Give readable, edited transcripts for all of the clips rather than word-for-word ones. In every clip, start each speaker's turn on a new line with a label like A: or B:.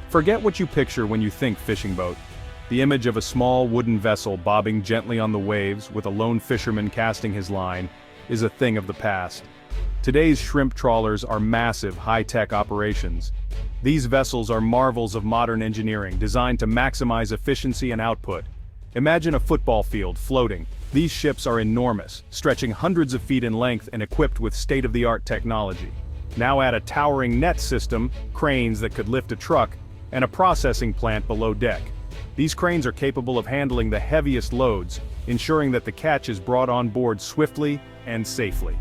A: Forget what you picture when you think fishing boat. The image of a small wooden vessel bobbing gently on the waves with a lone fisherman casting his line is a thing of the past. Today's shrimp trawlers are massive, high-tech operations. These vessels are marvels of modern engineering designed to maximize efficiency and output. Imagine a football field floating. These ships are enormous, stretching hundreds of feet in length and equipped with state-of-the-art technology. Now add a towering net system, cranes that could lift a truck, and a processing plant below deck. These cranes are capable of handling the heaviest loads, ensuring that the catch is brought on board swiftly and safely.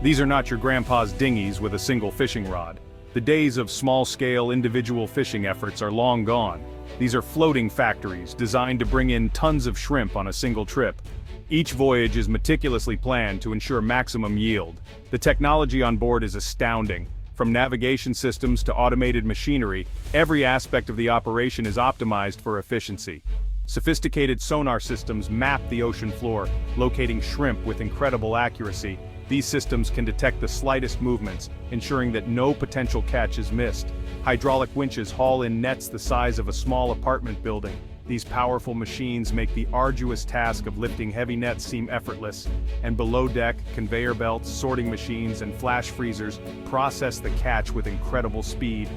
A: These are not your grandpa's dinghies with a single fishing rod. The days of small-scale individual fishing efforts are long gone. These are floating factories designed to bring in tons of shrimp on a single trip. Each voyage is meticulously planned to ensure maximum yield. The technology on board is astounding. From navigation systems to automated machinery, every aspect of the operation is optimized for efficiency. Sophisticated sonar systems map the ocean floor, locating shrimp with incredible accuracy. These systems can detect the slightest movements, ensuring that no potential catch is missed. Hydraulic winches haul in nets the size of a small apartment building. These powerful machines make the arduous task of lifting heavy nets seem effortless, and below deck, conveyor belts, sorting machines, and flash freezers process the catch with incredible speed.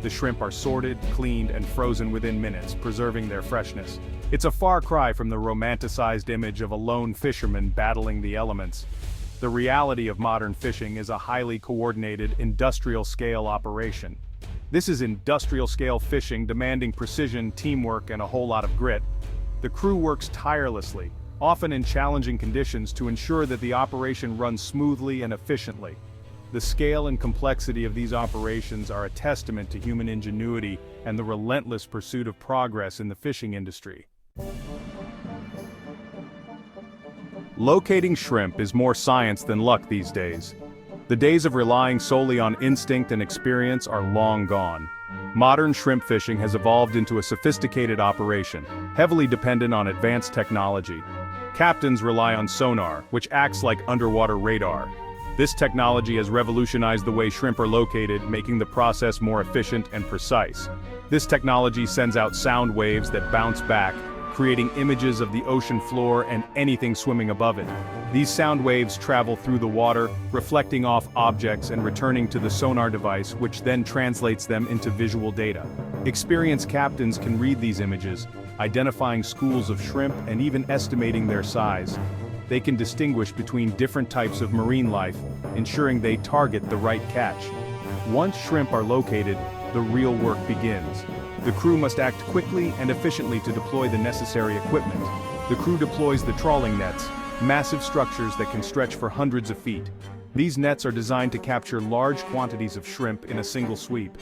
A: The shrimp are sorted, cleaned, and frozen within minutes, preserving their freshness. It's a far cry from the romanticized image of a lone fisherman battling the elements. The reality of modern fishing is a highly coordinated, industrial-scale operation. This is industrial-scale fishing demanding precision, teamwork, and a whole lot of grit. The crew works tirelessly, often in challenging conditions, to ensure that the operation runs smoothly and efficiently. The scale and complexity of these operations are a testament to human ingenuity and the relentless pursuit of progress in the fishing industry. Locating shrimp is more science than luck these days. The days of relying solely on instinct and experience are long gone. Modern shrimp fishing has evolved into a sophisticated operation, heavily dependent on advanced technology. Captains rely on sonar, which acts like underwater radar. This technology has revolutionized the way shrimp are located, making the process more efficient and precise. This technology sends out sound waves that bounce back, creating images of the ocean floor and anything swimming above it. These sound waves travel through the water, reflecting off objects and returning to the sonar device, which then translates them into visual data. Experienced captains can read these images, identifying schools of shrimp and even estimating their size. They can distinguish between different types of marine life, ensuring they target the right catch. Once shrimp are located, the real work begins. The crew must act quickly and efficiently to deploy the necessary equipment. The crew deploys the trawling nets, massive structures that can stretch for hundreds of feet. These nets are designed to capture large quantities of shrimp in a single sweep.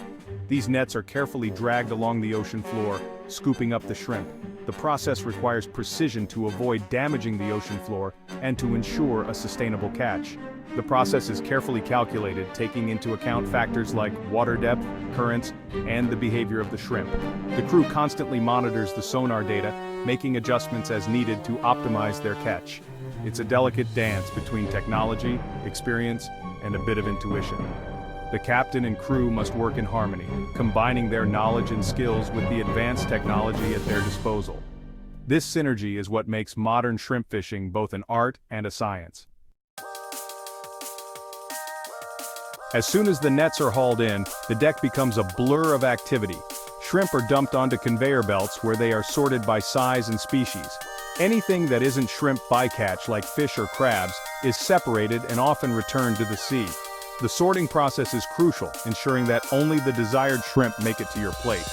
A: These nets are carefully dragged along the ocean floor, scooping up the shrimp. The process requires precision to avoid damaging the ocean floor and to ensure a sustainable catch. The process is carefully calculated, taking into account factors like water depth, currents, and the behavior of the shrimp. The crew constantly monitors the sonar data, making adjustments as needed to optimize their catch. It's a delicate dance between technology, experience, and a bit of intuition. The captain and crew must work in harmony, combining their knowledge and skills with the advanced technology at their disposal. This synergy is what makes modern shrimp fishing both an art and a science. As soon as the nets are hauled in, the deck becomes a blur of activity. Shrimp are dumped onto conveyor belts where they are sorted by size and species. Anything that isn't shrimp bycatch like fish or crabs is separated and often returned to the sea. The sorting process is crucial, ensuring that only the desired shrimp make it to your plate.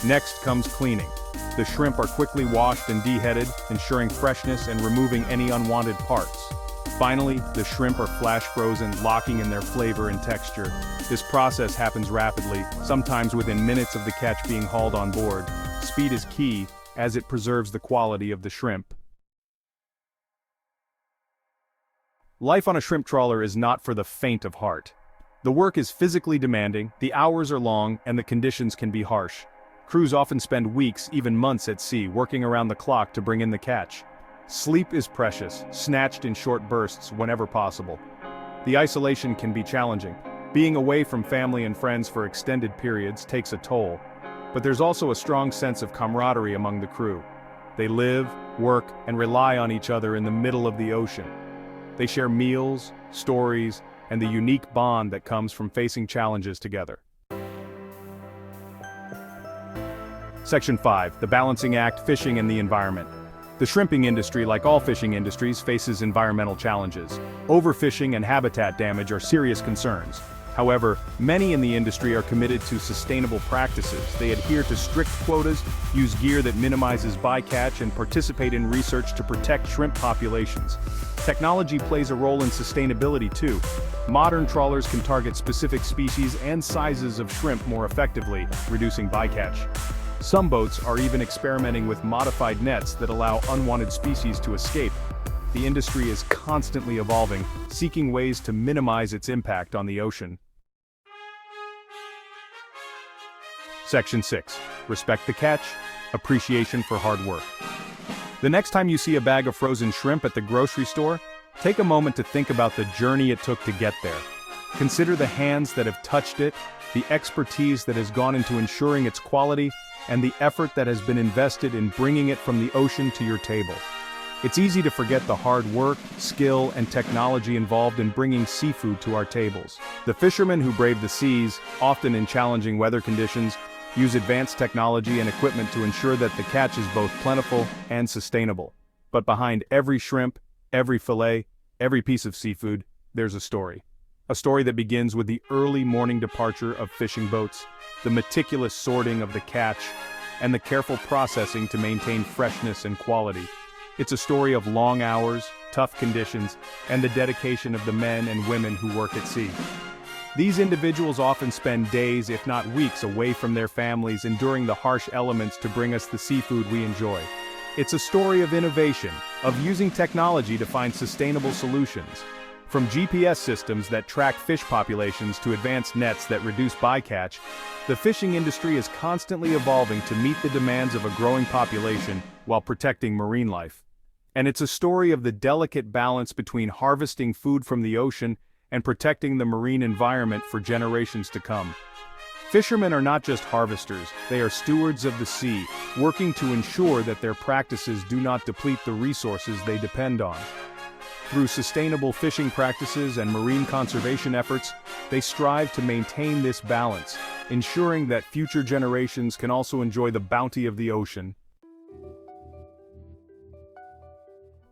A: Next comes cleaning. The shrimp are quickly washed and deheaded, ensuring freshness and removing any unwanted parts. Finally, the shrimp are flash frozen, locking in their flavor and texture. This process happens rapidly, sometimes within minutes of the catch being hauled on board. Speed is key, as it preserves the quality of the shrimp. Life on a shrimp trawler is not for the faint of heart. The work is physically demanding, the hours are long, and the conditions can be harsh. Crews often spend weeks, even months at sea, working around the clock to bring in the catch. Sleep is precious, snatched in short bursts whenever possible. The isolation can be challenging. Being away from family and friends for extended periods takes a toll. But there's also a strong sense of camaraderie among the crew. They live, work, and rely on each other in the middle of the ocean. They share meals, stories, and the unique bond that comes from facing challenges together. Section 5. The Balancing Act, Fishing and the Environment. The shrimping industry, like all fishing industries, faces environmental challenges. Overfishing and habitat damage are serious concerns. However, many in the industry are committed to sustainable practices. They adhere to strict quotas, use gear that minimizes bycatch, and participate in research to protect shrimp populations. Technology plays a role in sustainability too. Modern trawlers can target specific species and sizes of shrimp more effectively, reducing bycatch. Some boats are even experimenting with modified nets that allow unwanted species to escape. The industry is constantly evolving, seeking ways to minimize its impact on the ocean. Section 6. Respect the catch, appreciation for hard work. The next time you see a bag of frozen shrimp at the grocery store, take a moment to think about the journey it took to get there. Consider the hands that have touched it, the expertise that has gone into ensuring its quality, and the effort that has been invested in bringing it from the ocean to your table. It's easy to forget the hard work, skill, and technology involved in bringing seafood to our tables. The fishermen who brave the seas, often in challenging weather conditions, use advanced technology and equipment to ensure that the catch is both plentiful and sustainable. But behind every shrimp, every fillet, every piece of seafood, there's a story. A story that begins with the early morning departure of fishing boats, the meticulous sorting of the catch, and the careful processing to maintain freshness and quality. It's a story of long hours, tough conditions, and the dedication of the men and women who work at sea. These individuals often spend days, if not weeks, away from their families, enduring the harsh elements to bring us the seafood we enjoy. It's a story of innovation, of using technology to find sustainable solutions. From GPS systems that track fish populations to advanced nets that reduce bycatch, the fishing industry is constantly evolving to meet the demands of a growing population while protecting marine life. And it's a story of the delicate balance between harvesting food from the ocean and protecting the marine environment for generations to come. Fishermen are not just harvesters, they are stewards of the sea, working to ensure that their practices do not deplete the resources they depend on. Through sustainable fishing practices and marine conservation efforts, they strive to maintain this balance, ensuring that future generations can also enjoy the bounty of the ocean.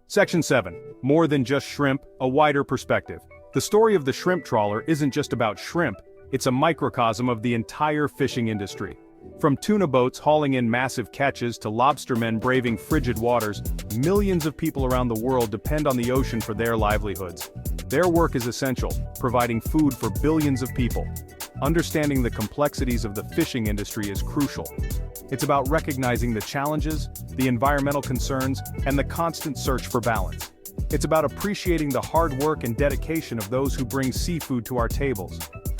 A: Section 7. More than just shrimp, a wider perspective. The story of the shrimp trawler isn't just about shrimp, it's a microcosm of the entire fishing industry. From tuna boats hauling in massive catches to lobstermen braving frigid waters, millions of people around the world depend on the ocean for their livelihoods. Their work is essential, providing food for billions of people. Understanding the complexities of the fishing industry is crucial. It's about recognizing the challenges, the environmental concerns, and the constant search for balance. It's about appreciating the hard work and dedication of those who bring seafood to our tables.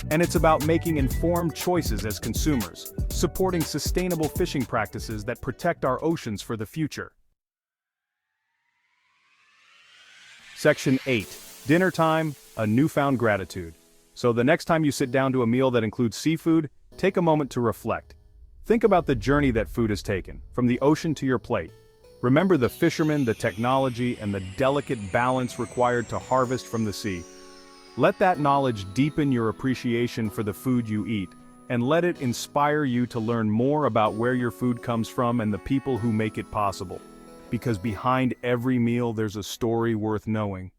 A: And it's about making informed choices as consumers, supporting sustainable fishing practices that protect our oceans for the future. Section 8. Dinner time, a newfound gratitude. So the next time you sit down to a meal that includes seafood, take a moment to reflect. Think about the journey that food has taken, from the ocean to your plate. Remember the fishermen, the technology, and the delicate balance required to harvest from the sea. Let that knowledge deepen your appreciation for the food you eat, and let it inspire you to learn more about where your food comes from and the people who make it possible. Because behind every meal there's a story worth knowing.